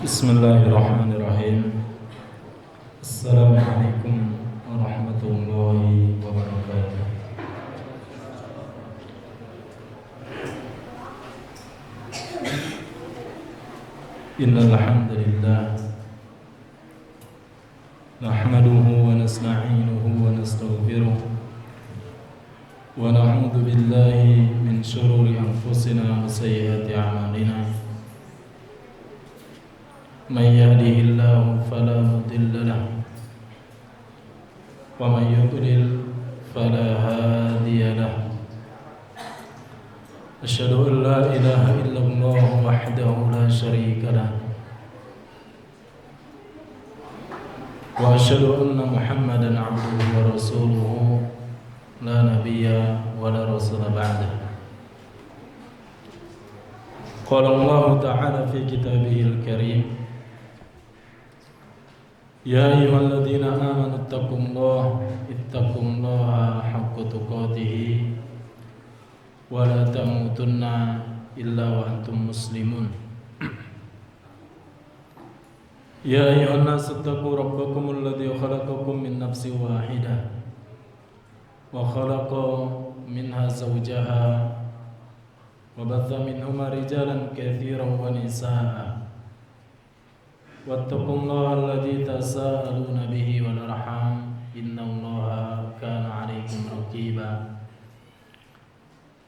Bismillahirrahmanirrahim. Assalamualaikum warahmatullahi wabarakatuh. Innal hamdalillah nahmaduhu wa nasta'inuhu wa nastaghfiruh wa na'udzu billahi min shururi anfusina wa sayyiati a'malina. من يهده الله فلا مضل له ومن يضلل فلا هادي له أشهد أن لا إله إلا الله وحده لا شريك له وأشهد أن محمدا عبده ورسوله لا نبي ولا رسول بعده. قال الله تعالى في كتابه الكريم: يا أيها الذين آمنوا اتقوا الله حق تقاته ولا تموتن إلا وأنتم مسلمون. يا أيها الناس اتقوا ربكم الذي خلقكم من نفس واحدة وخلق منها زوجها وبث منهما رجالا كثيرا ونساء واتقوا الله الذي تساءلون به والأرحام إن الله كان عليكم رقيبا.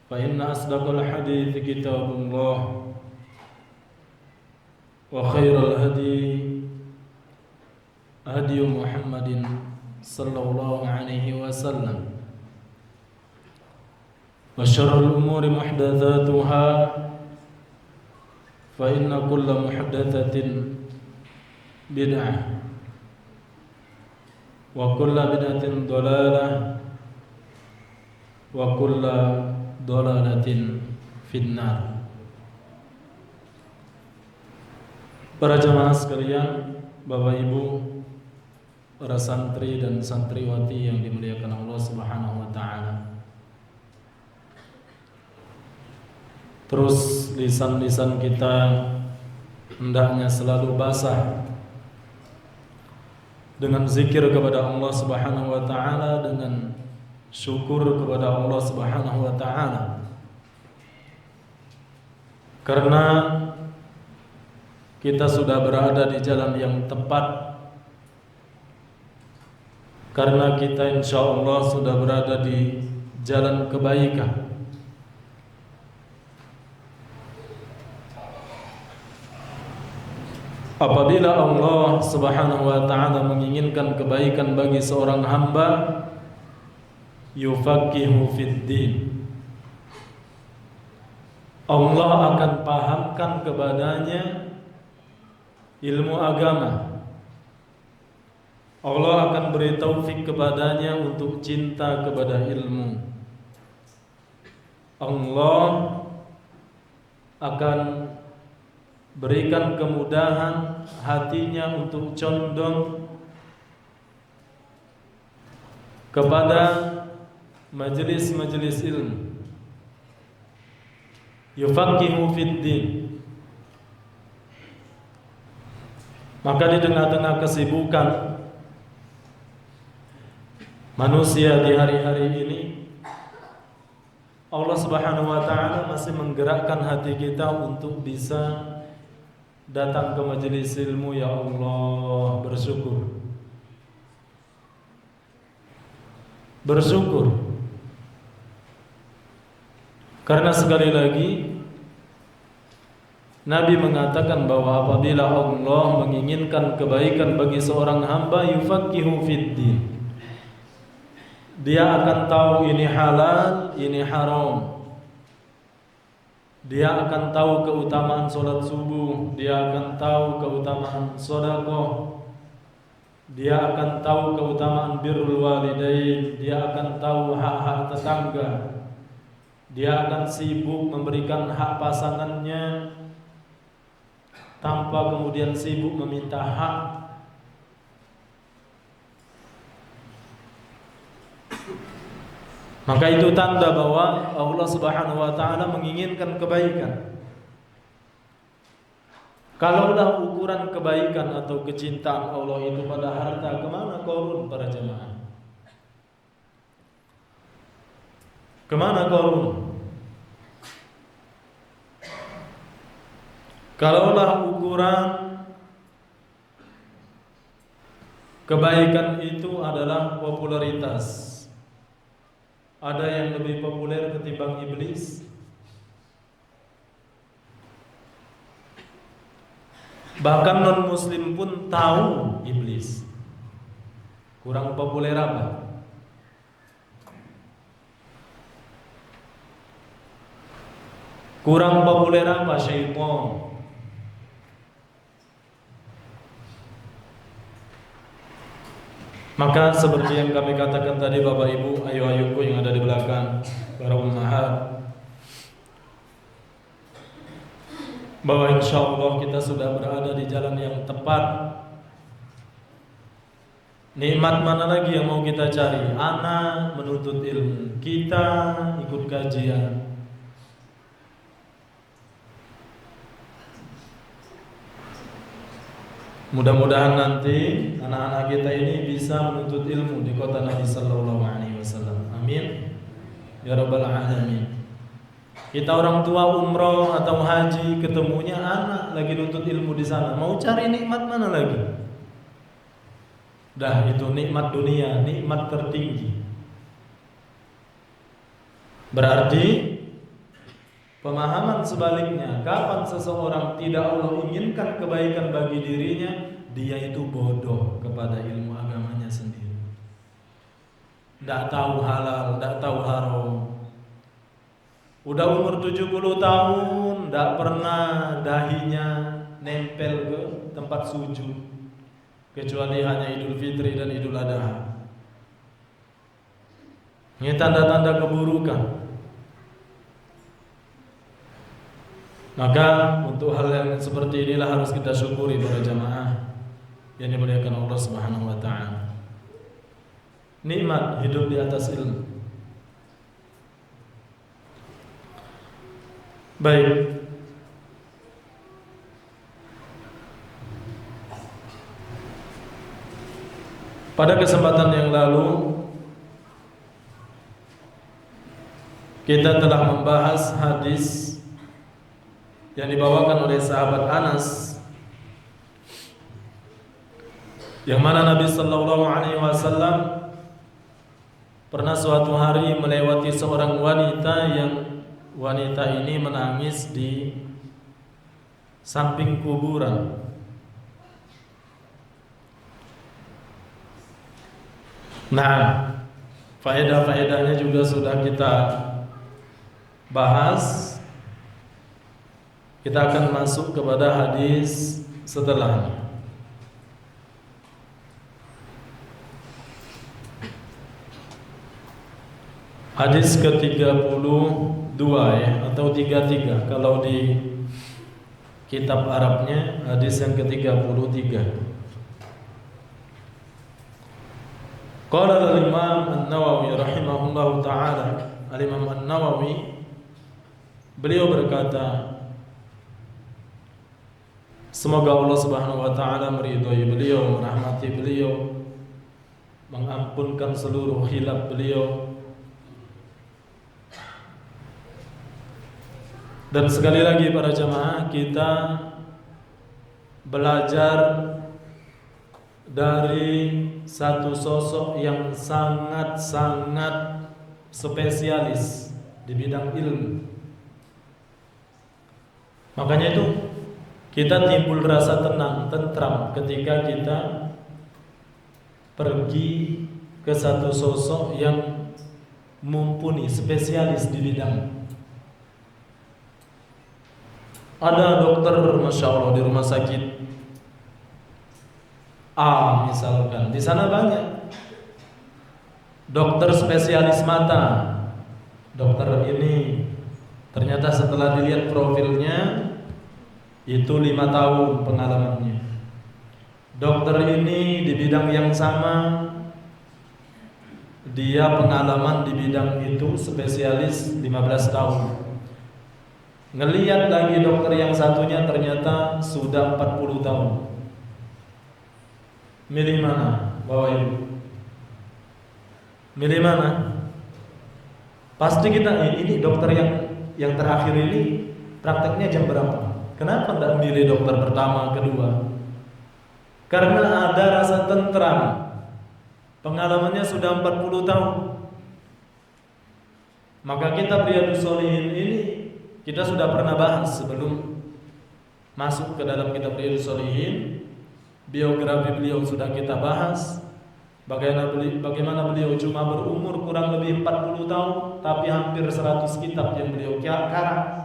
فإن أصدق الحديث كتاب الله وخير الهدي هدي محمد صلى الله عليه وسلم وشر الأمور محدثاتها فإن كل محدثة بدعة وكل بدعة ضلالة وكل ضلالة في النار. Para jamaah sekalian, Bapak Ibu, para santri dan santriwati yang dimuliakan Allah Subhanahu wa taala. Terus lisan-lisan kita hendaknya selalu basah dengan zikir kepada Allah Subhanahu wa taala, dengan syukur kepada Allah Subhanahu wa taala. Karena kita sudah berada di jalan yang tepat. Karena kita insyaallah sudah berada di jalan kebaikan. Apabila Allah Subhanahu wa taala menginginkan kebaikan bagi seorang hamba, yufaqihu fid din. Allah akan pahamkan kepadanya ilmu agama. Allah akan beri taufik kepadanya untuk cinta kepada ilmu. Allah akan berikan kemudahan hatinya untuk condong kepada majelis-majelis ilmu. Yufaqihu fid din. Maka di tengah-tengah kesibukan manusia di hari-hari ini, Allah Subhanahu wa taala masih menggerakkan hati kita untuk bisa datang ke majelis ilmu. Ya Allah, bersyukur. Karena sekali lagi Nabi mengatakan bahwa apabila Allah menginginkan kebaikan bagi seorang hamba, yufaqihu fid din. Dia akan tahu ini halal, ini haram. Dia akan tahu keutamaan sholat subuh. Dia akan tahu keutamaan sedekah. Dia akan tahu keutamaan birrul walidain. Dia akan tahu hak-hak tetangga. Dia akan sibuk memberikan hak pasangannya tanpa kemudian sibuk meminta hak. Maka itu tanda bahwa Allah Subhanahu wa taala menginginkan kebaikan. Kalaulah ukuran kebaikan atau kecintaan Allah itu pada harta, kemana Qarun para jemaah? Kemana Qarun? Kalaulah ukuran kebaikan itu adalah popularitas, ada yang lebih populer ketimbang iblis. Bahkan non-muslim pun tahu iblis. Kurang populer apa? Kurang populer apa? Syaitan. Maka seperti yang kami katakan tadi Bapak Ibu, ayu-ayuku yang ada di belakang, para ummahat, bahwa insya Allah kita sudah berada di jalan yang tepat. Nikmat mana lagi yang mau kita cari? Anak menuntut ilmu, kita ikut kajian. Mudah-mudahan nanti anak-anak kita ini bisa menuntut ilmu di kota Nabi Sallallahu Alaihi Wasallam. Amin ya Rabbal Alamin. Kita orang tua umroh atau haji, ketemunya anak lagi nuntut ilmu di sana. Mau cari nikmat mana lagi? Dah itu nikmat dunia, nikmat tertinggi. Berarti pemahaman sebaliknya, kapan seseorang tidak Allah inginkan kebaikan bagi dirinya, dia itu bodoh kepada ilmu agamanya sendiri. Tidak tahu halal, tidak tahu haram. Udah umur 70 tahun, tidak pernah dahinya nempel ke tempat sujud, kecuali hanya Idul Fitri dan Idul Adha. Ini tanda-tanda keburukan. Maka untuk hal yang seperti inilah harus kita syukuri para jamaah yang dimuliakan Allah Subhanahu wa taala. Nikmat hidup di atas ilmu. Baik. Pada kesempatan yang lalu kita telah membahas hadis yang dibawakan oleh sahabat Anas, yang mana Nabi Sallallahu Alaihi Wasallam pernah suatu hari melewati seorang wanita yang wanita ini menangis di samping kuburan. Nah, faedah-faedahnya juga sudah kita bahas. Kita akan masuk kepada hadis setelahnya. Hadis ke-32 ya, atau 33 kalau di kitab Arabnya, hadis yang ke-33. Qala al-Imam An-Nawawi rahimahullahu taala, Al-Imam An-Nawawi beliau berkata, semoga Allah Subhanahu wa taala meridhai beliau, merahmati beliau, mengampunkan seluruh khilaf beliau. Dan sekali lagi para jamaah, kita belajar dari satu sosok yang sangat-sangat spesialis di bidang ilmu. Makanya itu kita timbul rasa tenang, tentram ketika kita pergi ke satu sosok yang mumpuni, spesialis di bidang. Ada dokter, masya Allah, di rumah sakit A misalkan, di sana banyak dokter spesialis mata. Dokter ini ternyata setelah dilihat profilnya itu 5 tahun pengalamannya. Dokter ini di bidang yang sama, dia pengalaman di bidang itu spesialis 15 tahun. Ngelihat lagi dokter yang satunya ternyata sudah 40 tahun. Milih mana, Bapak Ibu? Milih mana? Pasti kita ini dokter yang terakhir ini prakteknya jam berapa? Kenapa tidak milih dokter pertama, kedua? Karena ada rasa tentram. Pengalamannya sudah 40 tahun. Maka kitab Riyadhus Shalihin ini kita sudah pernah bahas sebelum masuk ke dalam kitab Riyadhus Shalihin. Biografi beliau sudah kita bahas. Bagaimana beliau cuma berumur kurang lebih 40 tahun, tapi hampir 100 kitab yang beliau karang.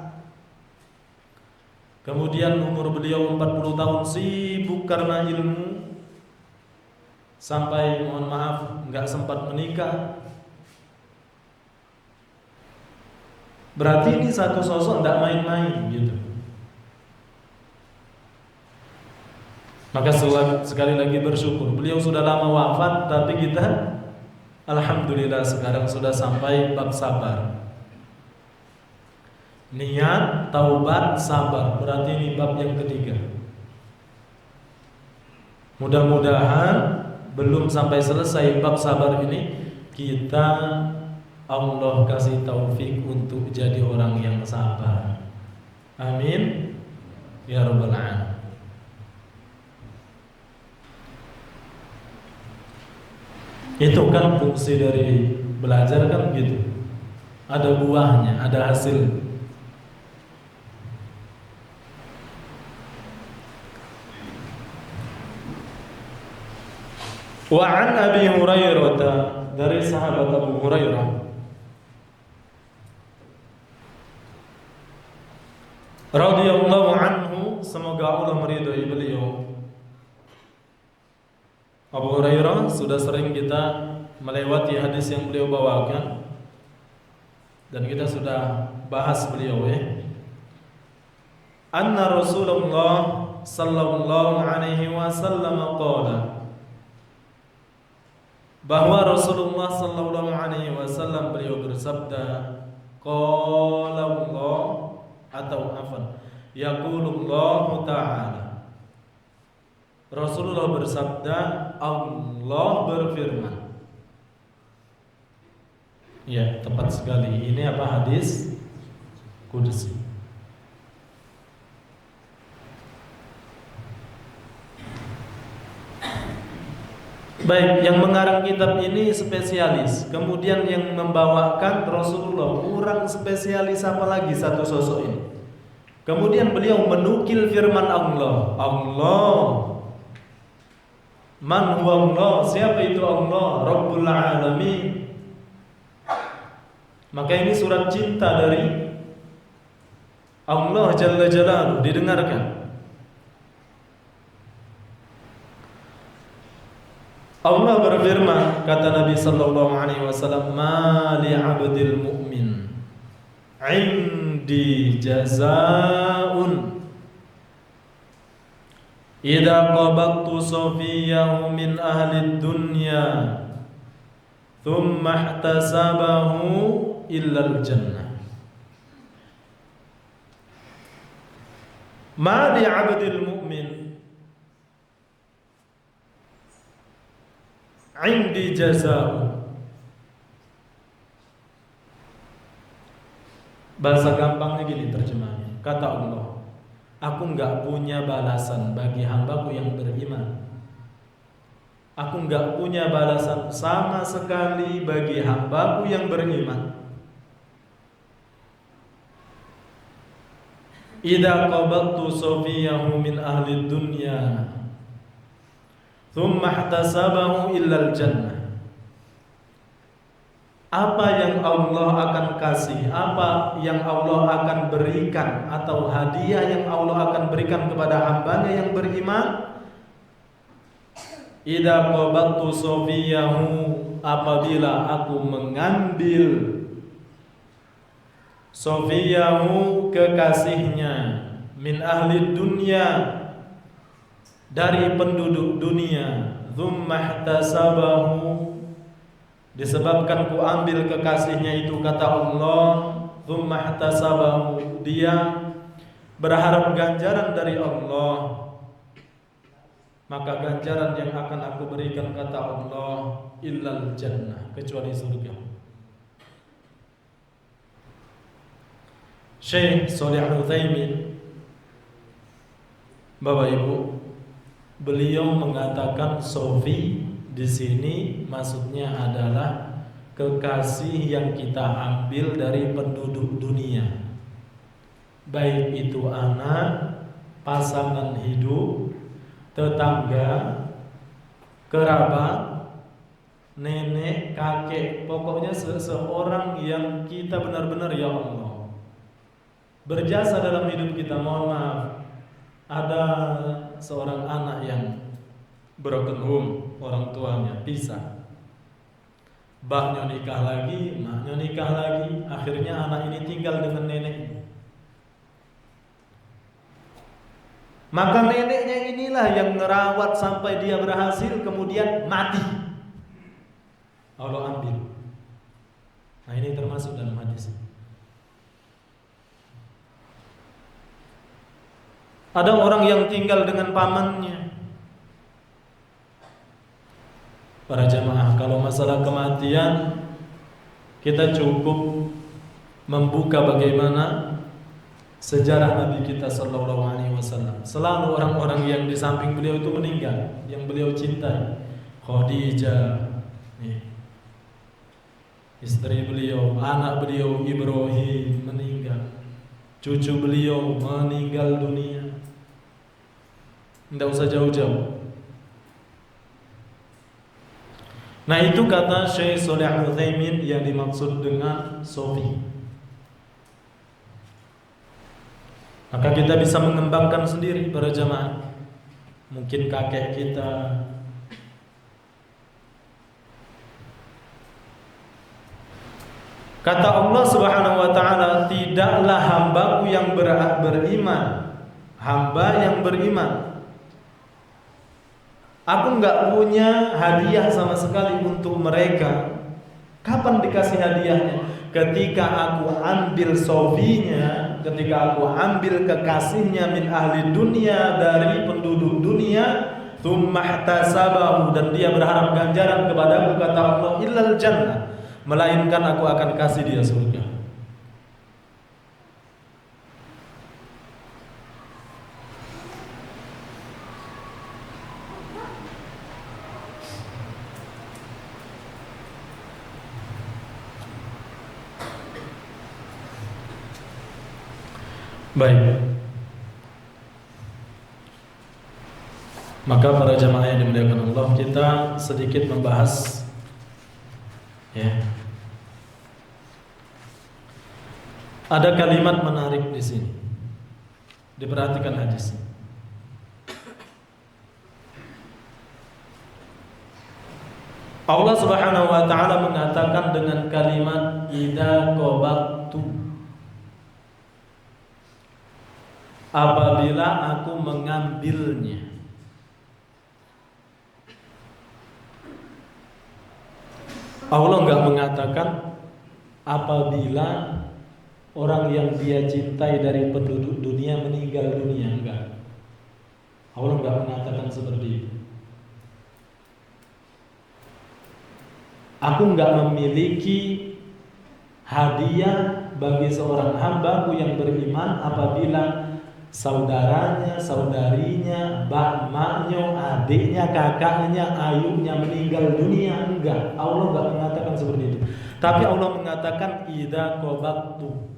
Kemudian umur beliau 40 tahun sibuk karena ilmu, sampai mohon maaf nggak sempat menikah. Berarti ini satu sosok nggak main-main gitu. Maka sekali lagi bersyukur beliau sudah lama wafat, tapi kita alhamdulillah sekarang sudah sampai bab sabar. Niat, taubat, sabar, berarti ini bab yang ketiga. Mudah-mudahan belum sampai selesai bab sabar ini, kita Allah kasih taufik untuk jadi orang yang sabar. Amin ya rabbal alamin. Itu kan fungsi dari belajar kan gitu. Ada buahnya, ada hasil. Wa an Abi Hurairah, dari sahabat Abu Hurairah, radhiyallahu anhu, semoga Allah meridhai beliau. Abu Hurairah sudah sering kita melewati hadis yang beliau bawakan dan kita sudah bahas beliau Anna Rasulullah sallallahu alaihi wasallam qala, bahwa Rasulullah sallallahu alaihi wasallam beliau bersabda, qala Allah, atau afan, yaqulullahu ta'ala, Rasulullah bersabda, Allah berfirman. Ya, tepat sekali. Ini apa, hadis qudsi. Baik, yang mengarang kitab ini spesialis. Kemudian yang membawakan Rasulullah, kurang spesialis apa lagi satu sosok ini. Kemudian beliau menukil firman Allah. Allah, man huwa Allah, siapa itu Allah? Rabbul alamin. Maka ini surat cinta dari Allah Jalla Jalaluhu, didengarkan. Allah berfirman, kata Nabi sallallahu alaihi wasallam, ma li 'abdil mu'min 'indi jazaa'un idza qabattu safiyahu min ahli dunya thumma ihtasabahu illa al-jannah. Ma li 'abdil mu'min 'indi jazaa'un. Bahasa gampangnya gini terjemahnya. Kata Allah, aku enggak punya balasan bagi hambaku yang beriman. Aku enggak punya balasan sama sekali bagi hambaku yang beriman. Idza qabattu safiyahu min ahli dunya thumma ihtasabahu illal jannah. Apa yang Allah akan kasih, apa yang Allah akan berikan, atau hadiah yang Allah akan berikan kepada hambanya yang beriman. Idza qabattu safiyahu, apabila aku mengambil safiyahu, kekasihnya, min ahli dunya, dari penduduk dunia, thumma ihtasabahu, disebabkan ku ambil kekasihnya itu, kata Allah, thumma ihtasabahu, dia berharap ganjaran dari Allah, maka ganjaran yang akan aku berikan, kata Allah, illal jannah, kecuali surga. Syekh Shalih Al-Utsaimin, Bapak Ibu, beliau mengatakan sofi di sini maksudnya adalah kekasih yang kita ambil dari penduduk dunia, baik itu anak, pasangan hidup, tetangga, kerabat, nenek, kakek, pokoknya seseorang yang kita benar-benar, ya Allah, berjasa dalam hidup kita. Mohon maaf, ada seorang anak yang broken home, orang tuanya pisah, baknya nikah lagi, maknya nikah lagi, akhirnya anak ini tinggal dengan neneknya. Maka neneknya inilah yang ngerawat sampai dia berhasil, kemudian mati, Allah ambil. Nah, ini termasuk dalam hadis. Ada orang yang tinggal dengan pamannya. Para jamaah, kalau masalah kematian, kita cukup membuka bagaimana sejarah Nabi kita Sallallahu Alaihi Wasallam. Selalu orang-orang yang di samping beliau itu meninggal, yang beliau cintai. Khadijah, istri beliau, anak beliau Ibrahim meninggal, cucu beliau meninggal dunia. Tidak usah jauh-jauh. Nah, itu kata Syekh Shalih Al-Utsaimin yang dimaksud dengan sofi. Maka kita bisa mengembangkan sendiri para jamaah. Mungkin kakek kita, kata Allah Subhanahu wa taala, tidaklah hambaku yang beriman, hamba yang beriman, aku enggak punya hadiah sama sekali untuk mereka. Kapan dikasih hadiahnya? Ketika aku ambil sofinya, ketika aku ambil kekasihnya min ahli dunia, dari penduduk dunia, tsumma ihtasabahu, dan dia berharap ganjaran kepadaku, kata Allah, illal jannah, melainkan aku akan kasih dia surga. Baik. Maka para jamaah yang dimuliakan Allah, kita sedikit membahas, ya. Ada kalimat menarik di sini. Diperhatikan hadisnya. Allah Subhanahu wa taala mengatakan dengan kalimat idza qabattu, apabila aku mengambilnya. Allah enggak mengatakan apabila orang yang dia cintai dari penduduk dunia meninggal dunia, enggak. Allah enggak mengatakan seperti itu. Aku enggak memiliki hadiah bagi seorang hambaku yang beriman apabila saudaranya, saudarinya, maknya, adiknya, kakaknya, ayunya meninggal dunia. Enggak, Allah enggak mengatakan seperti itu. Tapi Allah mengatakan idza qabattu.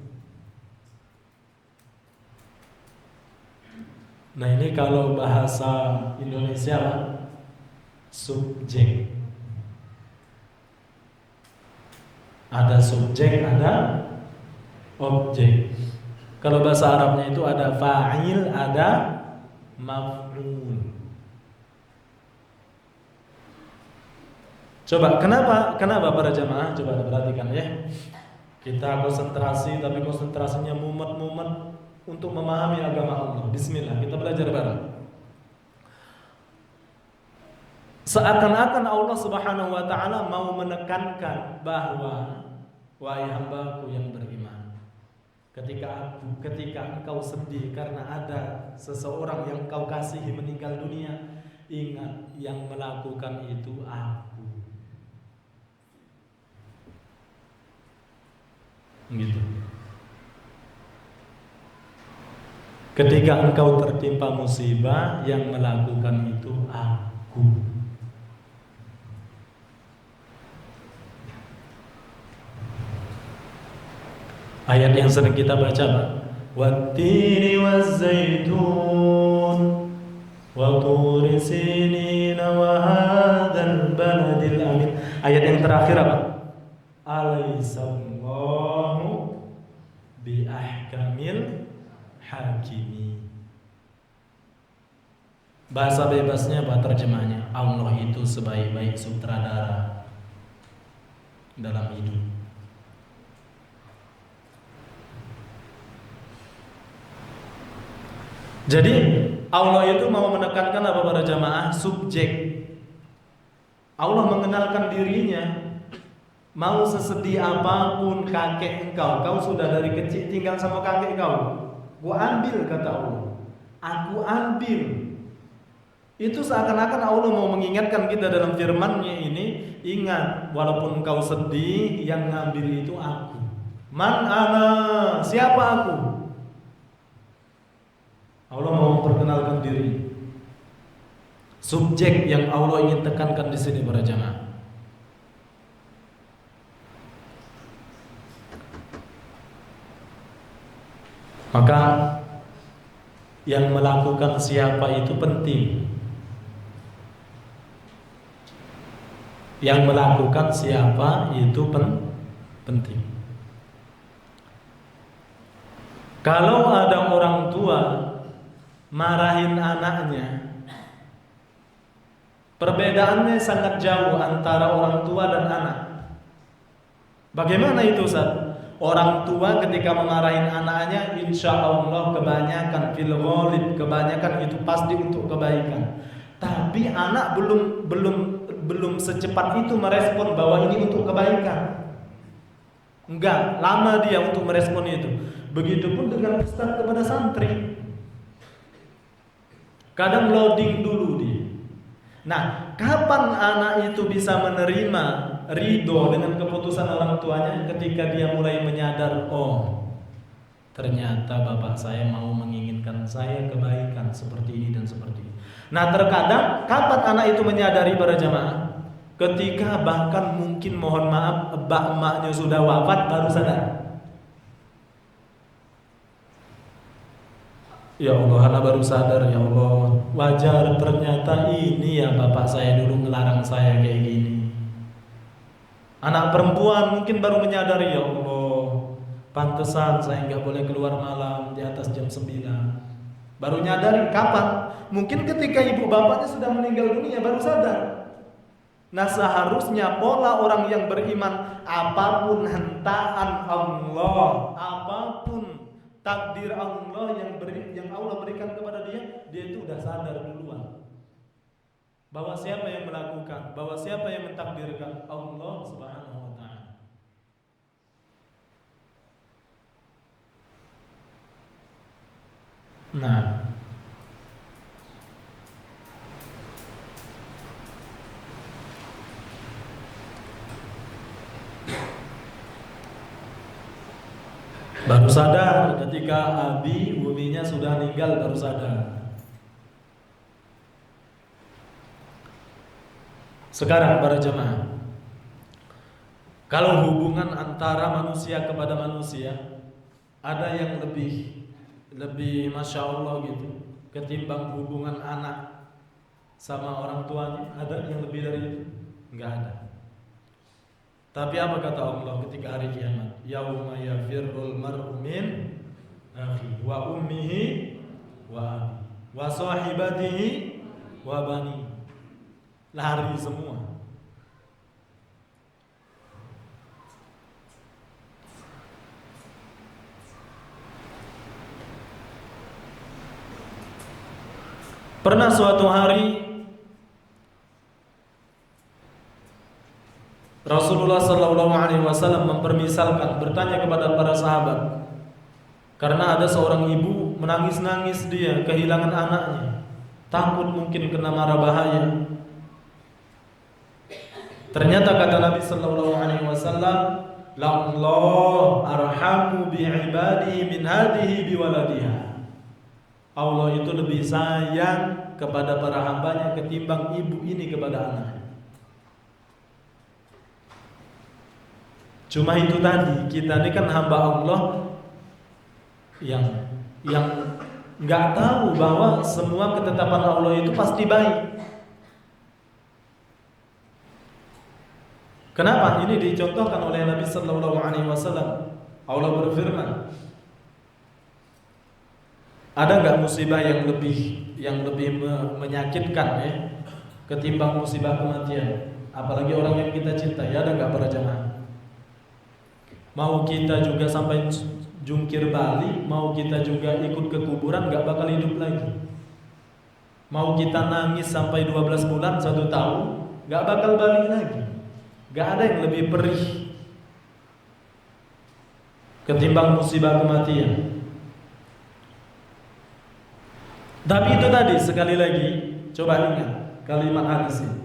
Nah, ini kalau bahasa Indonesia lah, subjek. Ada subjek, ada objek. Kalau bahasa Arabnya itu ada fa'il, ada maf'ul. Coba kenapa para jamaah? Coba perhatikan ya. Kita konsentrasi, tapi konsentrasinya mumet-mumet untuk memahami agama Allah. Bismillah, kita belajar bareng. Seakan-akan Allah Subhanahu wa taala mau menekankan bahwa wahai hambaku yang beriman, ketika engkau sedih karena ada seseorang yang engkau kasihi meninggal dunia, ingat yang melakukan itu aku. Gitu. Ketika engkau tertimpa musibah, yang melakukan itu aku. Ayat yang sering kita baca, Pak. Wattini wazzaitun wa turi sinin wa hadzal baladil amin. Ayat yang terakhir apa? Alaihissallahu bi ahkamil hakimi. Bahasa bebasnya apa terjemahnya? Allah itu sebaik-baik sutradara dalam hidup. Jadi Allah itu mau menekankan apa para jamaah? Subjek. Allah mengenalkan dirinya. Mau sesedih apapun kakek engkau, kau sudah dari kecil tinggal sama kakek kau, gua ambil, kata Allah. Aku ambil. Itu seakan-akan Allah mau mengingatkan kita dalam firman-Nya ini, ingat, walaupun engkau sedih, yang ngambil itu aku. Man ana, siapa aku? Allah mau memperkenalkan diri. Subjek yang Allah ingin tekankan di sini para jamaah. Maka yang melakukan siapa itu penting. Yang melakukan siapa itu penting. Kalau ada orang tua marahin anaknya, perbedaannya sangat jauh antara orang tua dan anak. Bagaimana itu, Ustaz? Orang tua ketika memarahin anaknya, insya Allah kebanyakan fil ghalib, kebanyakan itu pasti untuk kebaikan. Tapi anak belum secepat itu merespon bahwa ini untuk kebaikan. Enggak, lama dia untuk merespon itu. Begitupun dengan ustaz kepada santri. Kadang loading dulu dia. Nah, kapan anak itu bisa menerima ridho dengan keputusan orang tuanya? Ketika dia mulai menyadar, oh ternyata bapak saya mau menginginkan saya kebaikan seperti ini dan seperti ini. Nah, terkadang kapan anak itu menyadari para jamaah? Ketika bahkan mungkin mohon maaf emaknya sudah wafat baru sadar. Ya Allah, anak baru sadar, ya Allah, wajar ternyata ini ya bapak saya dulu ngelarang saya kayak gini. Anak perempuan mungkin baru menyadari, ya Allah, pantesan saya nggak boleh keluar malam di atas jam 9. Baru nyadari kapan? Mungkin ketika ibu bapaknya sudah meninggal dunia baru sadar. Nah, seharusnya pola orang yang beriman, apapun hentaan Allah, apapun takdir Allah yang Allah berikan kepada dia itu udah sadar duluan. Bahwa siapa yang melakukan, bahwa siapa yang mentakdirkan, Allah Subhanahu wa taala. Nah, baru sadar ketika abi uminya sudah meninggal, baru sadar. Sekarang para jemaah, kalau hubungan antara manusia kepada manusia, ada yang lebih masya Allah gitu ketimbang hubungan anak sama orang tuanya. Ada yang lebih dari itu? Enggak ada. Tapi apa kata Allah ketika hari kiamat? Yauma yafirrul mar'u min akhi wa ummihi wa abi wa sahibatihi wa bani. Lari semua. Pernah suatu hari Rasulullah sallallahu alaihi wasallam mempermisalkan, bertanya kepada para sahabat, Karena ada seorang ibu menangis-nangis dia kehilangan anaknya, takut mungkin kena mara bahaya. Ternyata kata Nabi sallallahu alaihi wasallam, la Allah arhamu bi ibadihi min hadhihi bi waladiha. Allah itu lebih sayang kepada para hambanya ketimbang ibu ini kepada anaknya. Cuma itu tadi, kita ini kan hamba Allah yang nggak tahu bahwa semua ketetapan Allah itu pasti baik. Kenapa? Ini dicontohkan oleh Nabi sallallahu alaihi wasallam. Allah berfirman, ada nggak musibah yang lebih menyakitkan ya ketimbang musibah kematian? Apalagi orang yang kita cintai. Ada nggak para jamaah? Mau kita juga sampai jungkir balik, mau kita juga ikut ke kuburan, nggak bakal hidup lagi. Mau kita nangis sampai 12 bulan, 1 tahun, nggak bakal balik lagi. Nggak ada yang lebih perih ketimbang musibah kematian. Tapi itu tadi, sekali lagi coba ingat kalimat hadis ini.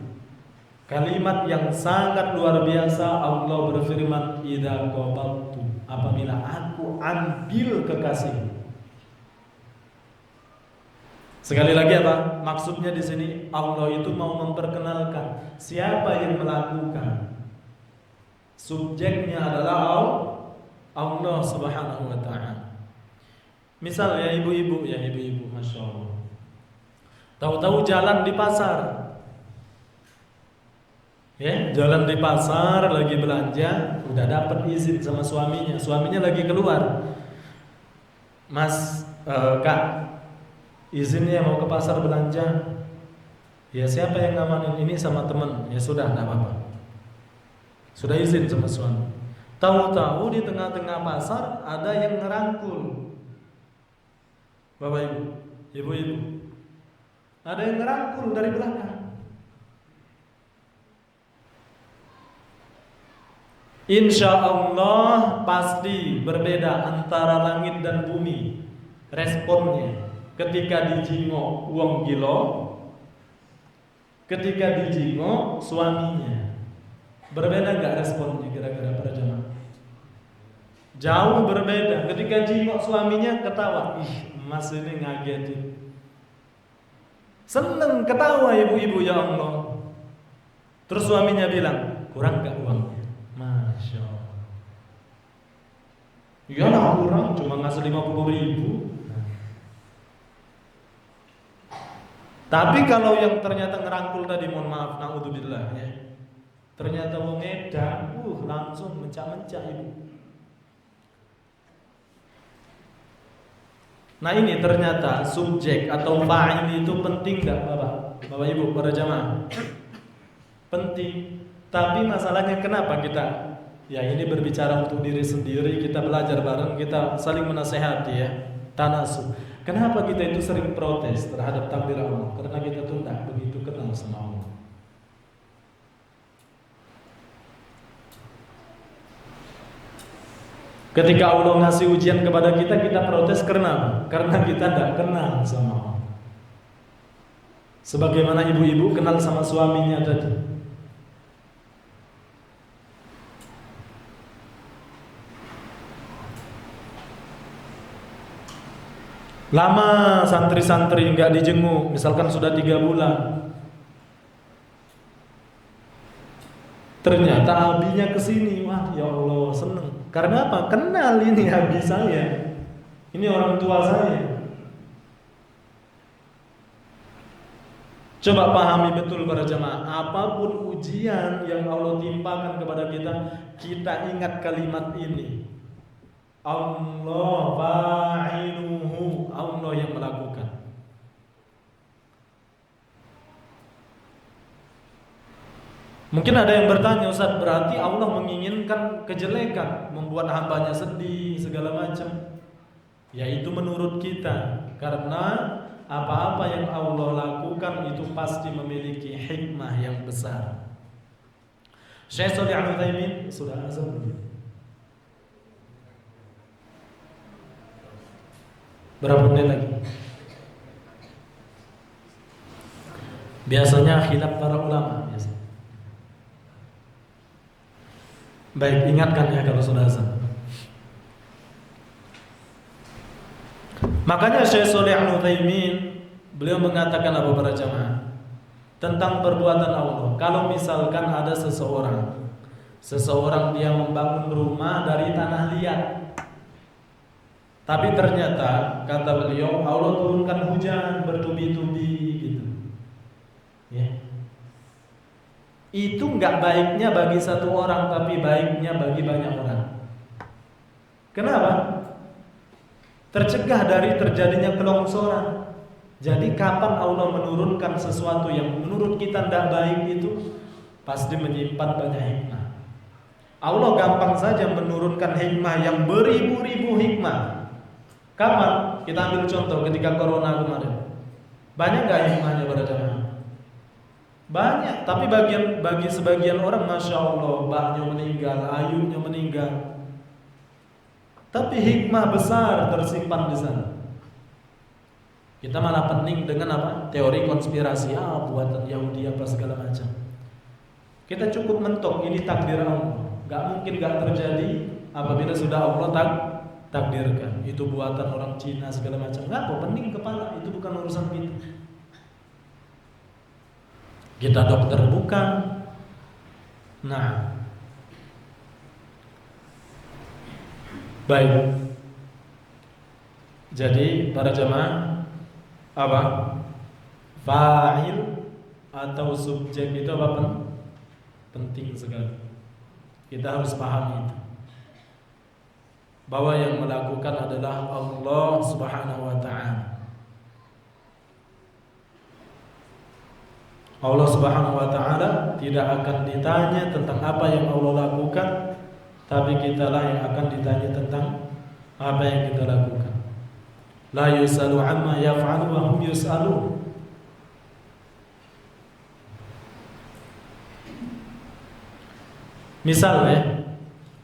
Kalimat yang sangat luar biasa. Allah berfirman, idza qabaltu, apabila aku ambil kekasih. Sekali lagi apa? Maksudnya di sini Allah itu mau memperkenalkan siapa yang melakukan. Subjeknya adalah Allah Subhanahu wa taala. Misal ya ibu-ibu, Masya Allah, tahu-tahu jalan di pasar, ya, jalan di pasar lagi belanja, udah dapat izin sama suaminya lagi keluar, Mas, Kak, izinnya mau ke pasar belanja. Ya siapa yang ngamanin? Ini sama temen. Ya sudah, enggak apa-apa. Sudah izin sama suami. Tahu-tahu di tengah-tengah pasar ada yang ngerangkul. Bapak Ibu, ibu-ibu, ada yang ngerangkul dari belakang. Insya Allah pasti berbeda antara langit dan bumi responnya ketika dijingok wong gilo, ketika dijingok suaminya. Berbeda gak responnya kira-kira para jemaah? Jauh berbeda. Ketika jingok suaminya ketawa, ih mas ini ngagetin. Seneng ketawa ibu-ibu, ya Allah. Terus suaminya bilang, kurang gak uangnya? Masya Allah. Iyalah kurang, cuma ngasih 50.000. Tapi kalau yang ternyata ngerangkul tadi, mohon maaf, naudzubillah ya, ternyata wong edan, langsung mencak-mencak ibu. Nah ini ternyata subjek atau fa'il itu penting gak Bapak Ibu, para jamaah? Penting. Tapi masalahnya kenapa kita, ya ini berbicara untuk diri sendiri, kita belajar bareng, kita saling menasehati ya, tanasuh. Kenapa kita itu sering protes terhadap takdir Allah? Karena kita tuh tidak begitu kenal sama Allah. Ketika Allah ngasih ujian kepada kita, kita protes karena apa? Karena kita tidak kenal sama Allah. Sebagaimana ibu-ibu kenal sama suaminya tadi. Lama santri-santri nggak dijenguk, misalkan sudah 3 bulan. Ternyata abinya kesini, wah ya Allah seneng. Karena apa? Kenal ini abi saya, ini orang tua saya. Coba pahami betul para jemaah, apapun ujian yang Allah timpakan kepada kita, kita ingat kalimat ini. Allah fa'iluhu, Allah yang melakukan. Mungkin ada yang bertanya, Ustaz, berarti Allah menginginkan kejelekan, membuat hambanya sedih, segala macam. Ya itu menurut kita, karena apa-apa yang Allah lakukan itu pasti memiliki hikmah yang besar. Syekh Shalih Al-Utsaimin sudah azan belum? Berapa menit lagi? Biasanya khilaf para ulama biasanya. Baik, ingatkan ya kalau sudah azan. Makanya Syekh Shalih Al-Utsaimin beliau mengatakan apa para jamaah tentang perbuatan Allah. Kalau misalkan ada seseorang dia membangun rumah dari tanah liat, tapi ternyata kata beliau Allah turunkan hujan bertubi-tubi gitu. Ya. Itu enggak baiknya bagi satu orang, tapi baiknya bagi banyak orang. Kenapa? Tercegah dari terjadinya kelongsoran. Jadi kapan Allah menurunkan sesuatu yang menurut kita tidak baik itu pasti menyimpan banyak hikmah. Allah gampang saja menurunkan hikmah yang beribu-ribu hikmah. Kapan? Kita ambil contoh ketika corona kemarin. Banyak nggak hikmahnya pada jamaah? Banyak. Tapi bagi sebagian orang, masya Allah, mbaknya meninggal, ayunya meninggal. Tapi hikmah besar tersimpan di sana. Kita malah pening dengan apa? Teori konspirasi, buatan Yahudi apa segala macam. Kita cukup mentok ini takdir Allah. Gak mungkin gak terjadi apabila sudah Allah takdirkan. Itu buatan orang Cina segala macam. Ngapa pening kepala? Itu bukan urusan kita. Kita dokter bukan. Nah, baik. Jadi para jamaah, apa? Fa'il atau subjek itu apa? Penting sekali. Kita harus pahami itu. Bahwa yang melakukan adalah Allah Subhanahu wa taala. Allah Subhanahu wa taala tidak akan ditanya tentang apa yang Allah lakukan, tapi kitalah yang akan ditanya tentang apa yang kita lakukan. La yusalu amma yaf'alu wa hum yus'alun. Misalnya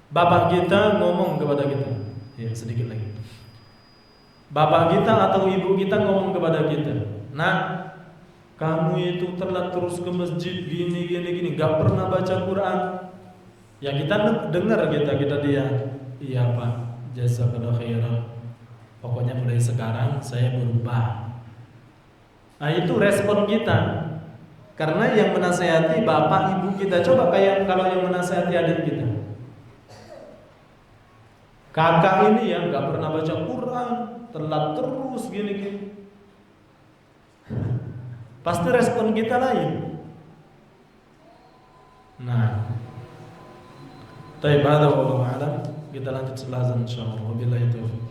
bapak kita ngomong kepada kita, ya sedikit lagi. Bapak kita atau ibu kita ngomong kepada kita, "Nak, kamu itu telat terus ke masjid gini, gak pernah baca Quran." Ya kita dengar kita dia, "Iya Pak, jazakallahu khairan. Pokoknya mulai sekarang saya berubah." Nah itu respon kita. Karena yang menasehati bapak ibu kita. Coba kayak kalau yang menasehati adik kita, kakak ini yang gak pernah baca Quran, telat terus gini. Pasti respon kita lain. Nah, taibada wallahu a'lam. Kita lanjut setelah azan insyaallah. Wabillahi taufiq.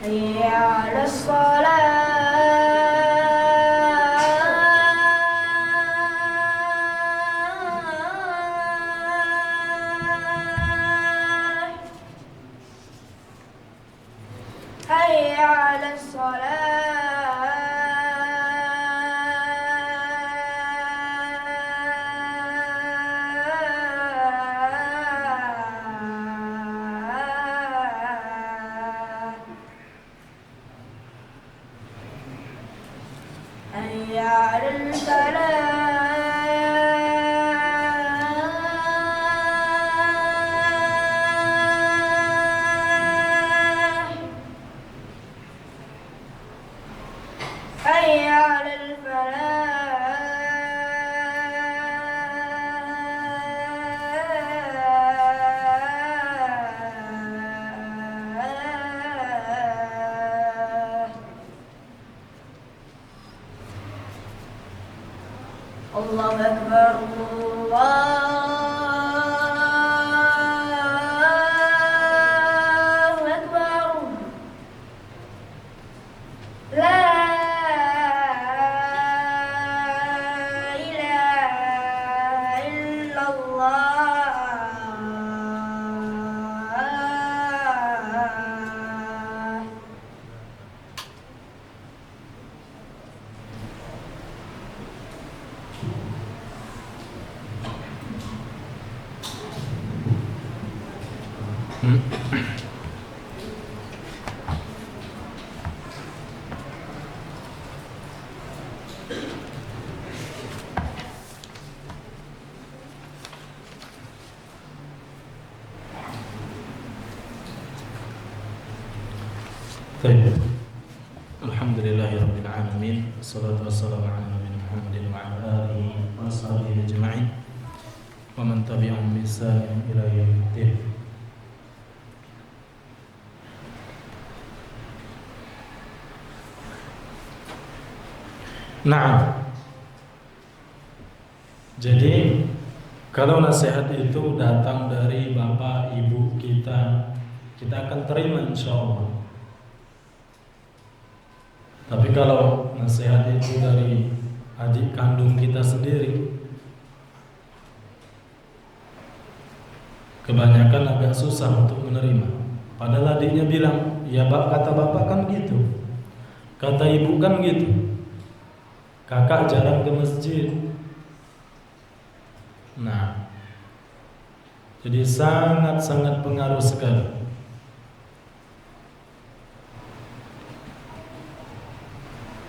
حي على الصلاة حي على الصلاة حي على الفلاح حي على الفلاح الله أكبر الله أكبر لا إله إلا الله Baik. Alhamdulillahirabbil alamin. Wassalatu wassalamu ala nabiyina Muhammadin wa ala alihi wa sahbihi ajma'in. Wa man tabi'ahum bi ihsan ila yaumiddin. Nah, jadi kalau nasihat itu datang dari bapak ibu kita akan terima insya Allah. Tapi kalau nasihat itu dari adik kandung kita sendiri, kebanyakan agak susah untuk menerima. Padahal adiknya bilang, ya kata bapak kan gitu, kata ibu kan gitu, kakak jarang ke masjid. Nah, jadi sangat-sangat pengaruh sekali.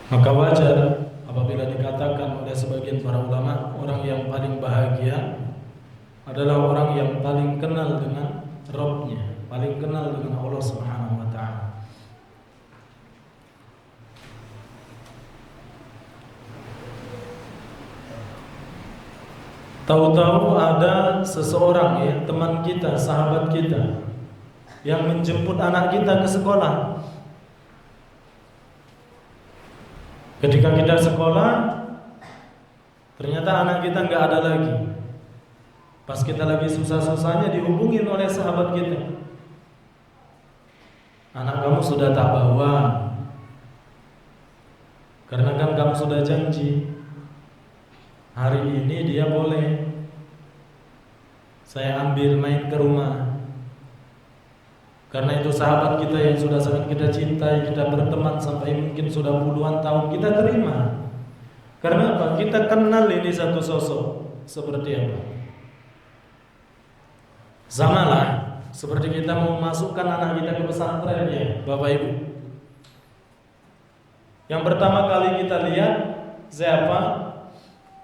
Maka wajar apabila dikatakan oleh sebagian para ulama, orang yang paling bahagia adalah orang yang paling kenal dengan Rabb-nya, paling kenal dengan Allah Subhanahu wa taala. Tahu-tahu ada seseorang, ya, teman kita, sahabat kita, yang menjemput anak kita ke sekolah. Ketika kita sekolah, ternyata anak kita nggak ada lagi. Pas kita lagi susah-susahnya dihubungin oleh sahabat kita. Anak kamu sudah tak bawa, karena kan kamu sudah janji hari ini dia boleh saya ambil main ke rumah. Karena itu sahabat kita yang sudah sangat kita cintai, kita berteman sampai mungkin sudah puluhan tahun, kita terima. Karena apa? Kita kenal ini satu sosok seperti apa. Samalah seperti kita mau masukkan anak kita ke pesantren, ya Bapak Ibu. Yang pertama kali kita lihat siapa?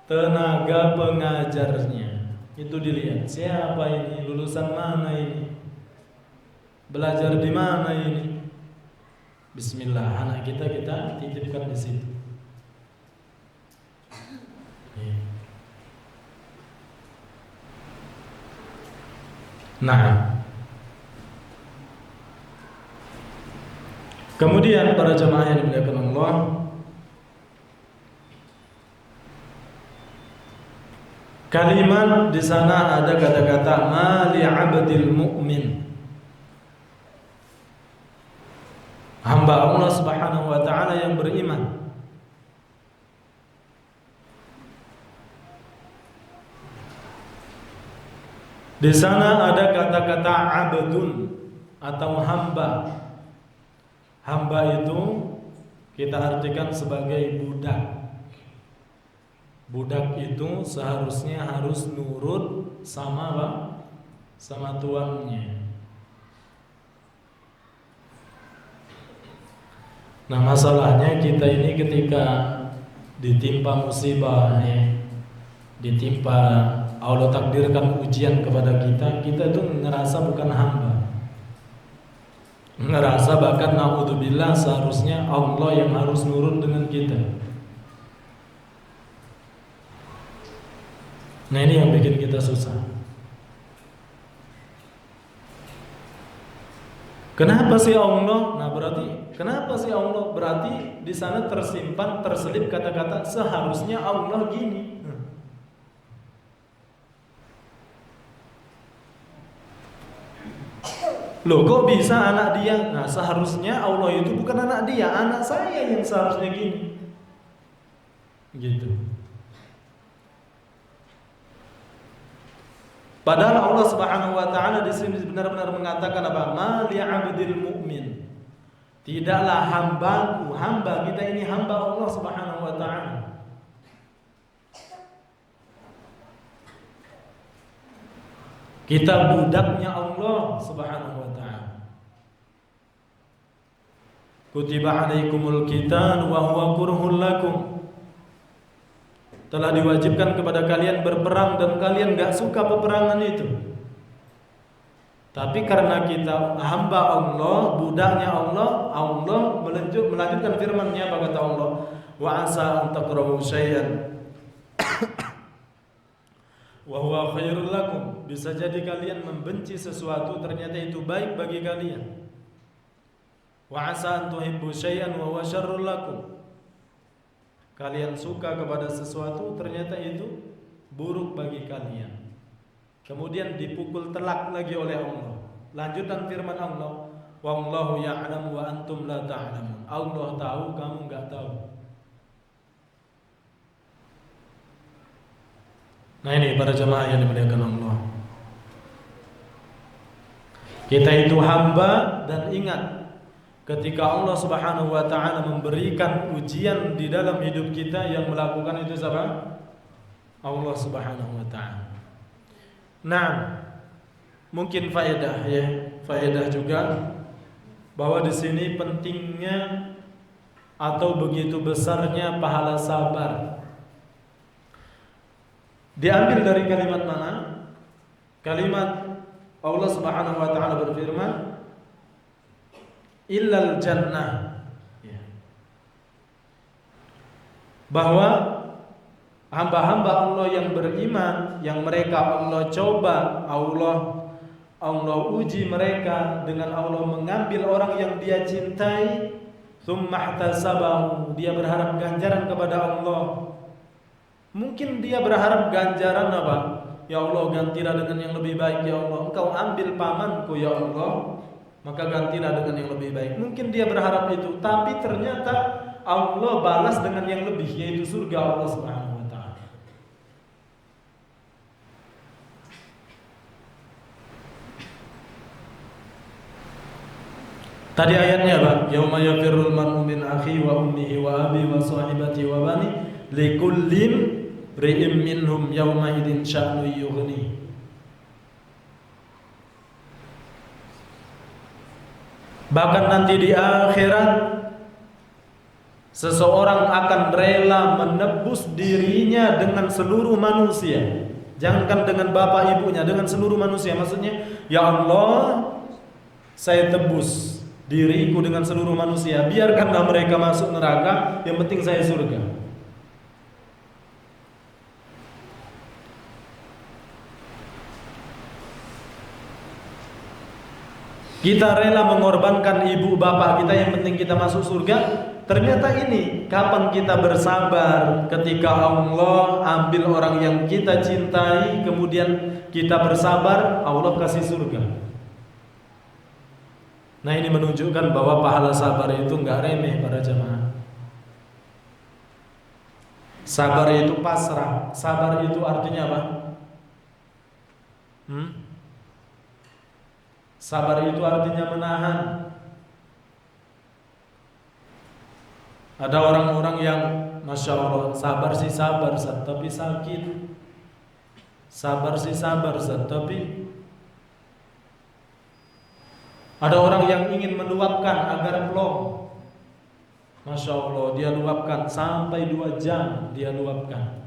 Tenaga pengajarnya. Itu dilihat, siapa ini, lulusan mana ini, belajar di mana ini. Bismillah, anak kita titipkan di situ. Nah, kemudian para jemaah yang dimuliakan Allah, kalimat di sana ada kata-kata ma li 'abdil mu'min. hamba Allah Subhanahu wa taala yang beriman. Di sana ada kata-kata abdun atau hamba. Hamba itu kita artikan sebagai budak. Budak itu seharusnya harus nurut sama apa? Sama tuannya. Nah, masalahnya kita ini ketika ditimpa musibah, ditimpa Allah takdirkan ujian kepada kita, kita itu ngerasa bukan hamba. Ngerasa bahkan naudzubillah seharusnya Allah yang harus nurut dengan kita. Nah, ini yang bikin kita susah. Kenapa sih Allah? Nah, berarti kenapa sih Allah? Berarti di sana tersimpan, terselip kata-kata seharusnya Allah gini. Loh, kok bisa anak dia? Nah, seharusnya Allah itu bukan anak dia, anak saya yang seharusnya gini. Gitu. Padahal Allah Subhanahu wa taala di sini benar-benar mengatakan apa? Ma li'abdil mu'min. Tidaklah hambaku, hamba kita ini hamba Allah Subhanahu wa taala. Kita budaknya Allah Subhanahu wa taala. Kutiba alaikumul qital wa huwa kurhul lakum. Telah diwajibkan kepada kalian berperang dan kalian gak suka peperangan itu. Tapi karena kita hamba Allah, budaknya Allah, Allah melanjutkan firman-Nya, kata Allah, wa asa an takrahu syai'an wa huwa khairul lakum. Bisa jadi kalian membenci sesuatu ternyata itu baik bagi kalian. Wa asa an tuhibbu syai'an wa huwa syarrul lakum. Kalian suka kepada sesuatu ternyata itu buruk bagi kalian. Kemudian dipukul telak lagi oleh Allah. Lanjutan firman Allah, wallahu ya'lamu wa antum la ta'lamun. Allah tahu, kamu enggak tahu. Nah, ini para jemaah yang dimuliakan Allah. Kita itu hamba, dan ingat, ketika Allah Subhanahu wa taala memberikan ujian di dalam hidup kita, yang melakukan itu siapa? Allah Subhanahu wa taala. Nah, mungkin faedah juga bahwa di sini pentingnya atau begitu besarnya pahala sabar. Diambil dari kalimat mana? Kalimat Allah Subhanahu wa taala berfirman, illal jannah, bahwa hamba-hamba Allah yang beriman, yang mereka Allah coba, Allah uji mereka dengan Allah mengambil orang yang dia cintai, tsumma ihtasabahu, dia berharap ganjaran kepada Allah. Mungkin dia berharap ganjaran apa? Ya Allah, gantilah dengan yang lebih baik ya Allah. Engkau ambil pamanku ya Allah, maka gantilah dengan yang lebih baik. Mungkin dia berharap itu, tapi ternyata Allah balas dengan yang lebih, yaitu surga Allah Subhanahu wa taala. Tadi ayatnya apa? Yauma yafirrul mar'u min akhi wa ummihi wa abi wa sahibati wa bani likullin ri'im minhum yawma idin sya'nu yughni. Bahkan nanti di akhirat seseorang akan rela menebus dirinya dengan seluruh manusia. Jangankan dengan bapak ibunya, dengan seluruh manusia. Maksudnya, ya Allah, saya tebus diriku dengan seluruh manusia. Biarkanlah mereka masuk neraka, yang penting saya surga. Kita rela mengorbankan ibu bapak kita, yang penting kita masuk surga. Ternyata ini, kapan kita bersabar ketika Allah ambil orang yang kita cintai, kemudian kita bersabar, Allah kasih surga. Nah, ini menunjukkan bahwa pahala sabar itu enggak remeh para jemaah. Sabar itu pasrah. Sabar itu artinya apa? Sabar itu artinya menahan. Ada orang-orang yang Masya Allah, sabar sih sabar, tapi sakit. Sabar sih sabar, tapi ada orang yang ingin meluapkan agar plong. Masya Allah, dia luapkan sampai 2 jam dia luapkan.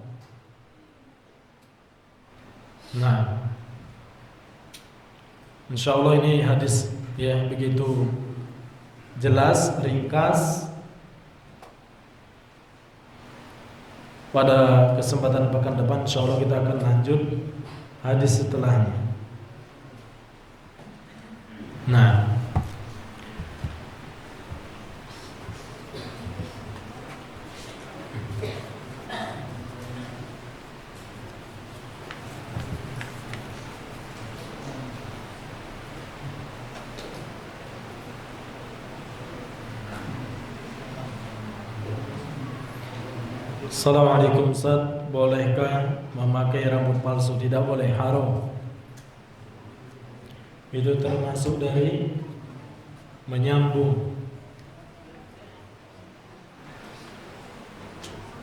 Nah, Insya Allah ini hadis ya begitu jelas, ringkas. Pada kesempatan pekan depan Insya Allah kita akan lanjut hadis setelahnya. Nah, Assalamualaikum Ustaz, bolehkah memakai rambut palsu? Tidak boleh, haram. Itu termasuk dari menyambung.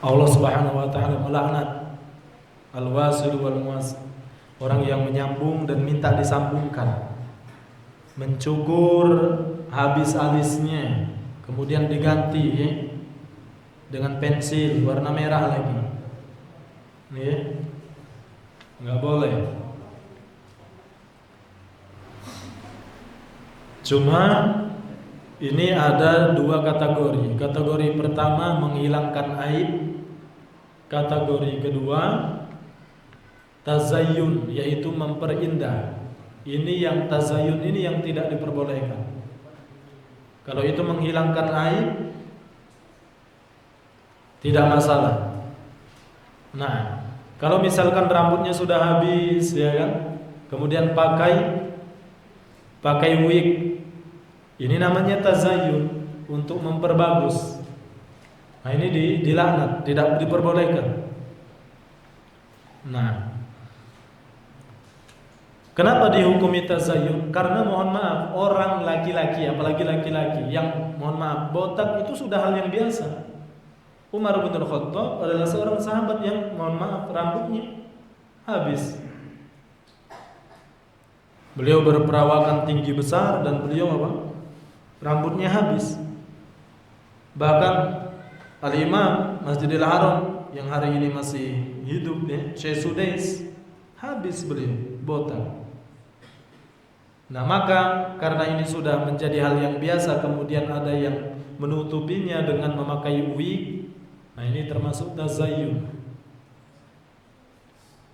Allah Subhanahu wa taala melaknat al-wasil wal muwas, orang yang menyambung dan minta disambungkan. Mencukur habis alisnya, kemudian diganti ya, dengan pensil warna merah lagi, ya, nggak boleh. Cuma ini ada 2 kategori. Kategori pertama menghilangkan aib. Kategori kedua tazayyun, yaitu memperindah. Ini yang tazayyun ini yang tidak diperbolehkan. Kalau itu menghilangkan aib, tidak masalah. Nah, kalau misalkan rambutnya sudah habis ya kan, kemudian pakai wig, ini namanya tazayyun, untuk memperbagus. Nah, ini dilaknat, tidak diperbolehkan. Nah, kenapa dihukumi tazayyun? Karena mohon maaf, orang laki-laki, apalagi laki-laki yang mohon maaf botak itu sudah hal yang biasa. Umar bin Khattab adalah seorang sahabat yang mohon maaf rambutnya habis. Beliau berperawakan tinggi besar dan beliau apa? Rambutnya habis. Bahkan Al-Imam Masjidil Haram yang hari ini masih hidup ya, Syekh Sudais, habis beliau botak. Nah, maka karena ini sudah menjadi hal yang biasa, kemudian ada yang menutupinya dengan memakai wig. Nah, ini termasuk tazayyun.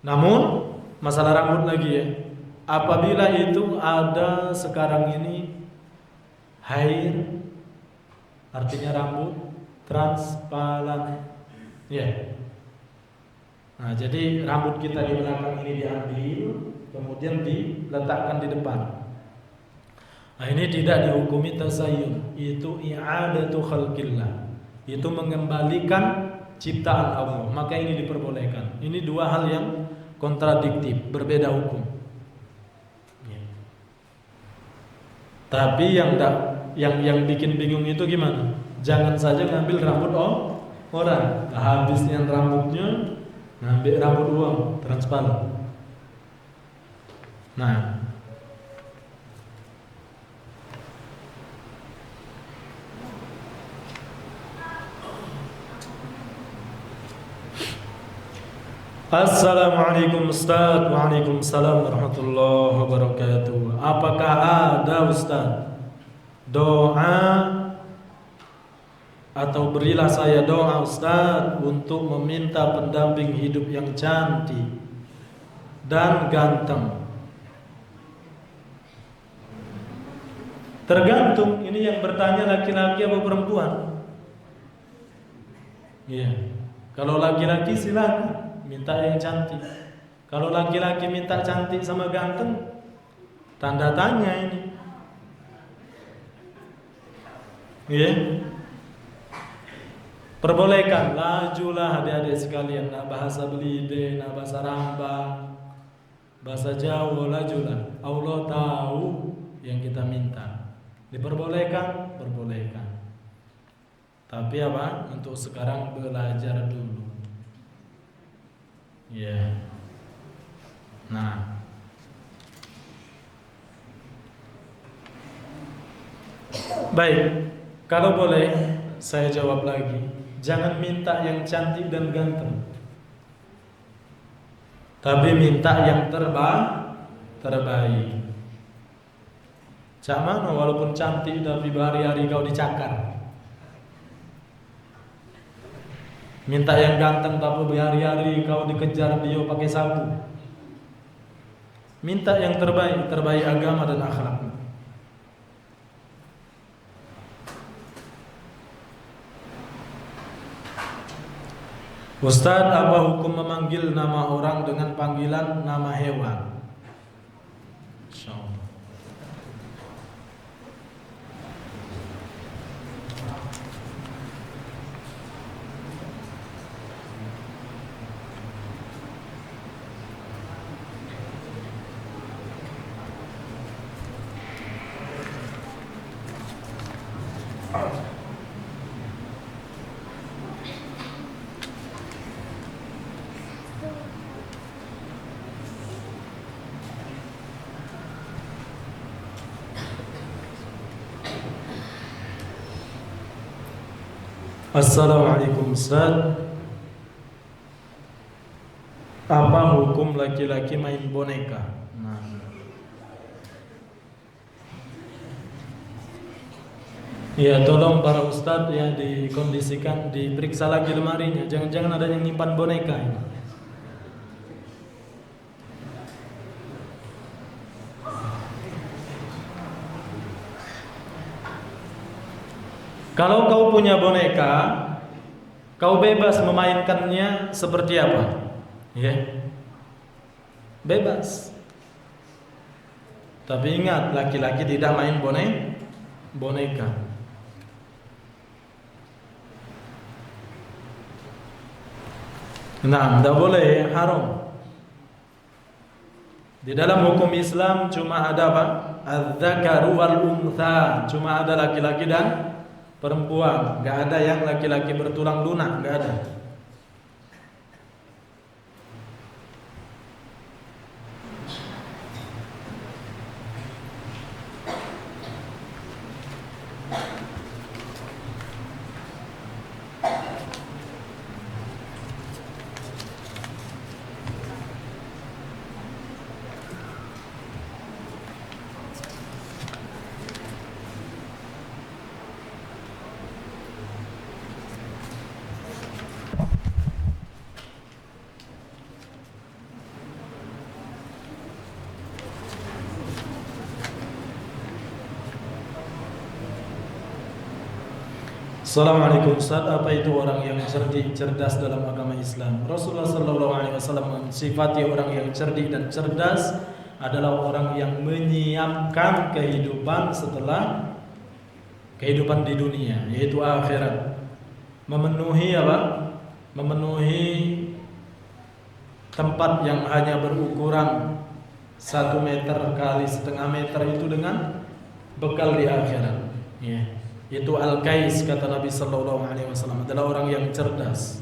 Namun masalah rambut lagi ya, apabila itu ada sekarang ini hair, artinya rambut transparan ya. Nah, jadi rambut kita di belakang ini diambil, kemudian diletakkan di depan. Nah, ini tidak dihukumi tazayyun, itu i'adatu khalqillah, itu mengembalikan ciptaan Allah, maka ini diperbolehkan. Ini 2 hal yang kontradiktif, berbeda hukum ya. Tapi yang bikin bingung itu gimana? Jangan saja ngambil rambut orang, habisnya rambutnya ngambil rambut uang transparan. Nah, Assalamualaikum Ustaz. Waalaikumsalam warahmatullahi wabarakatuh. Apakah ada Ustaz doa atau berilah saya doa Ustaz untuk meminta pendamping hidup yang cantik dan ganteng? Tergantung, ini yang bertanya laki-laki atau perempuan. Iya. Kalau laki-laki silakan minta yang cantik. Kalau laki-laki minta cantik sama ganteng, tanda tanya ini. Ya. Perbolehkan, lajulah adik-adik sekalian, nak bahasa Belide, nak bahasa Rambang, bahasa Jawa, lajulah. Allah tahu yang kita minta. Diperbolehkan, perbolehkan. Tapi apa? Untuk sekarang belajar dulu. Ya. Nah. Baik, kalau boleh saya jawab lagi. Jangan minta yang cantik dan ganteng, tapi minta yang terbaik. Cak mana walaupun cantik tapi berhari-hari kau dicakar. Minta yang ganteng tapi berhari-hari kau dikejar dia pakai sapu. Minta yang terbaik, terbaik agama dan akhlak. Ustaz, apa hukum memanggil nama orang dengan panggilan nama hewan? Insyaallah. Assalamualaikum Ustaz. Apa hukum laki-laki main boneka? Nah. Ya, tolong para ustaz ya dikondisikan, diperiksa lagi lemarinya. Jangan-jangan ada yang nyimpan boneka ini. Kalau kau punya boneka, kau bebas memainkannya seperti apa? Ya, bebas. Tapi ingat, laki-laki tidak main boneka. Nah, tidak boleh, haram. Di dalam hukum Islam cuma ada apa? Az-zakaru wal untha, cuma ada laki-laki dan perempuan, enggak ada yang laki-laki bertulang lunak, enggak ada. Assalamualaikum Ustaz, apa itu orang yang cerdik, cerdas dalam agama Islam? Rasulullah SAW mensifati orang yang cerdik dan cerdas adalah orang yang menyiapkan kehidupan setelah kehidupan di dunia, yaitu akhirat. Memenuhi apa? Memenuhi tempat yang hanya berukuran 1 meter kali setengah meter itu dengan bekal di akhirat. Ya. Itu al-kais, kata Nabi sallallahu alaihi wasallam, adalah orang yang cerdas.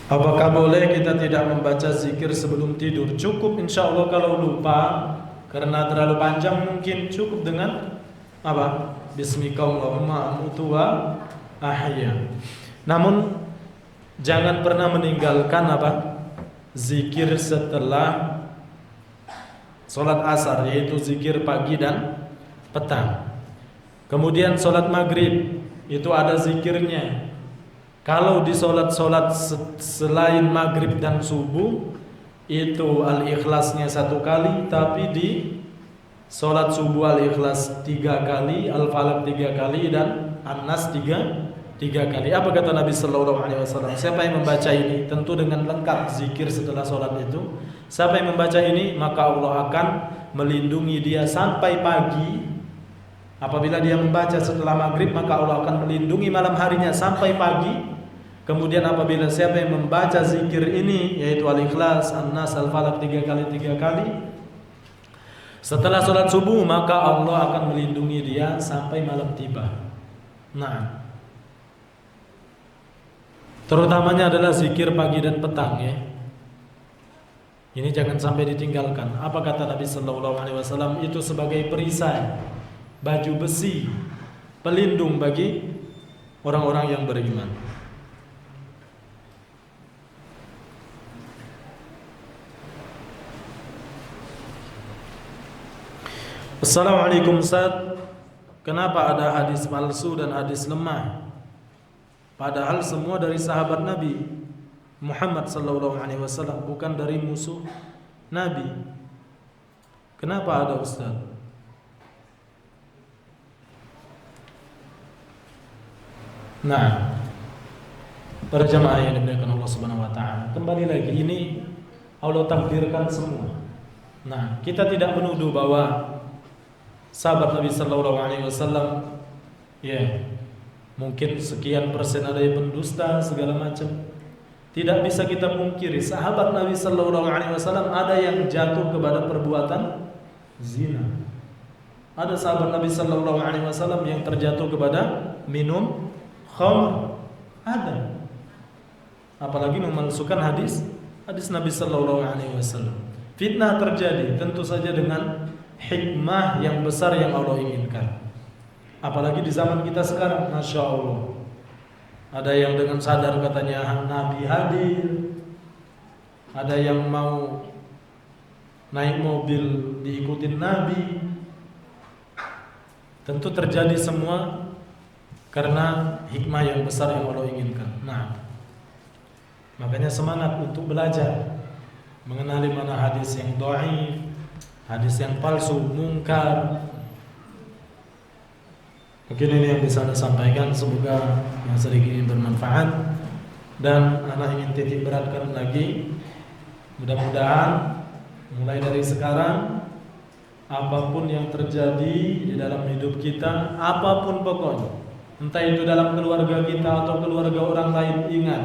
Apakah boleh kita tidak membaca zikir sebelum tidur? Cukup insyaallah. Kalau lupa karena terlalu panjang mungkin cukup dengan apa? Bismikallahumma amutu wa ahya. Namun jangan pernah meninggalkan apa? Zikir setelah solat asar, yaitu zikir pagi dan petang. Kemudian solat maghrib itu ada zikirnya. Kalau di solat-solat selain maghrib dan subuh itu al-ikhlasnya 1 kali, tapi di solat subuh al-ikhlas 3 kali, al-falaq 3 kali, dan an-nas 3 kali. Apa kata Nabi sallallahu alaihi wasallam? Siapa yang membaca ini tentu dengan lengkap zikir setelah solat itu, Siapa yang membaca ini, maka Allah akan melindungi dia sampai pagi. Apabila dia membaca setelah maghrib, maka Allah akan melindungi malam harinya sampai pagi. Kemudian apabila siapa yang membaca zikir ini, yaitu Al-Ikhlas, An-Nas, Al-Falaq 3 kali, setelah sholat subuh, maka Allah akan melindungi dia sampai malam tiba. Nah, terutamanya adalah zikir pagi dan petang ya. Ini jangan sampai ditinggalkan. Apa kata Nabi sallallahu alaihi wasallam? Itu sebagai perisai, baju besi, pelindung bagi orang-orang yang beriman. Assalamualaikum Ustaz. Kenapa ada hadis palsu dan hadis lemah? Padahal semua dari sahabat Nabi Muhammad sallallahu alaihi wasallam, bukan dari musuh Nabi. Kenapa ada Ustaz? Nah, para jamaah yang dimuliakan Allah Subhanahu wa taala, kembali lagi ini Allah takdirkan semua. Nah, kita tidak menuduh bahwa sahabat Nabi sallallahu alaihi wasallam ya, mungkin sekian persen ada yang pendusta segala macam. Tidak bisa kita pungkiri sahabat Nabi sallallahu alaihi wasallam ada yang jatuh kepada perbuatan zina. Ada sahabat Nabi sallallahu alaihi wasallam yang terjatuh kepada minum khamr. Ada. Apalagi memalsukan hadis Nabi sallallahu alaihi wasallam. Fitnah terjadi tentu saja dengan hikmah yang besar yang Allah inginkan. Apalagi di zaman kita sekarang, Masya Allah, ada yang dengan sadar katanya Nabi hadir, ada yang mau naik mobil diikutin Nabi. Tentu terjadi semua karena hikmah yang besar yang Allah inginkan. Nah, makanya semangat untuk belajar, mengenali mana hadis yang dhaif, hadis yang palsu, mungkar. Mungkin ini yang bisa Anda sampaikan, semoga yang sedikit ini bermanfaat. Dan anak ingin titik beratkan lagi, mudah-mudahan mulai dari sekarang, apapun yang terjadi di dalam hidup kita, apapun pokoknya, entah itu dalam keluarga kita atau keluarga orang lain, ingat,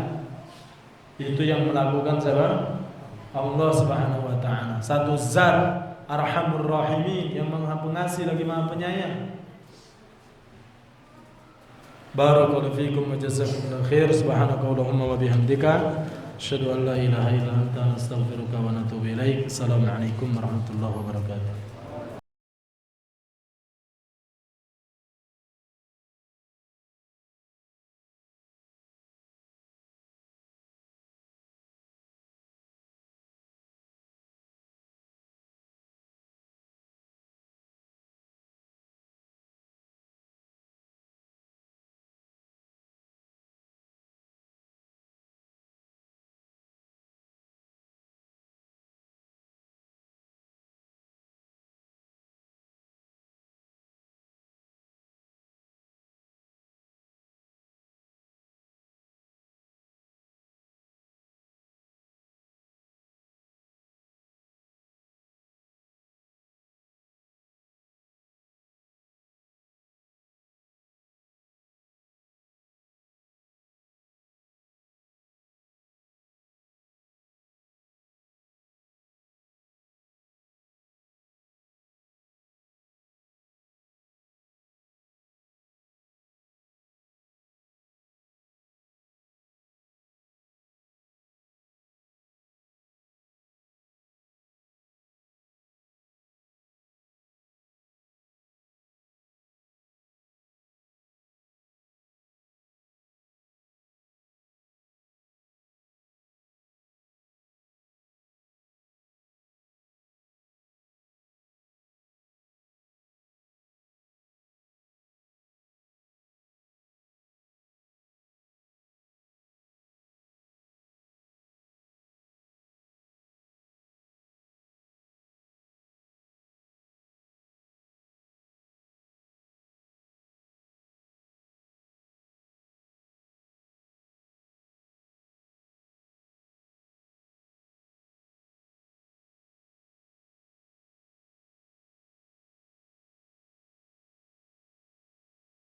itu yang melakukan siapa? Allah Subhanahu wa taala. Satu zat Arhamur Rahimin, yang Maha Pengasih lagi Maha Penyayang. Barakallahu fiikum wa jazakumullahu khair. Subhanakallahumma wa bihamdika, asyhadu an la ilaha illa anta, astaghfiruka wa atubu ilaik. Assalamualaikum warahmatullahi wabarakatuh.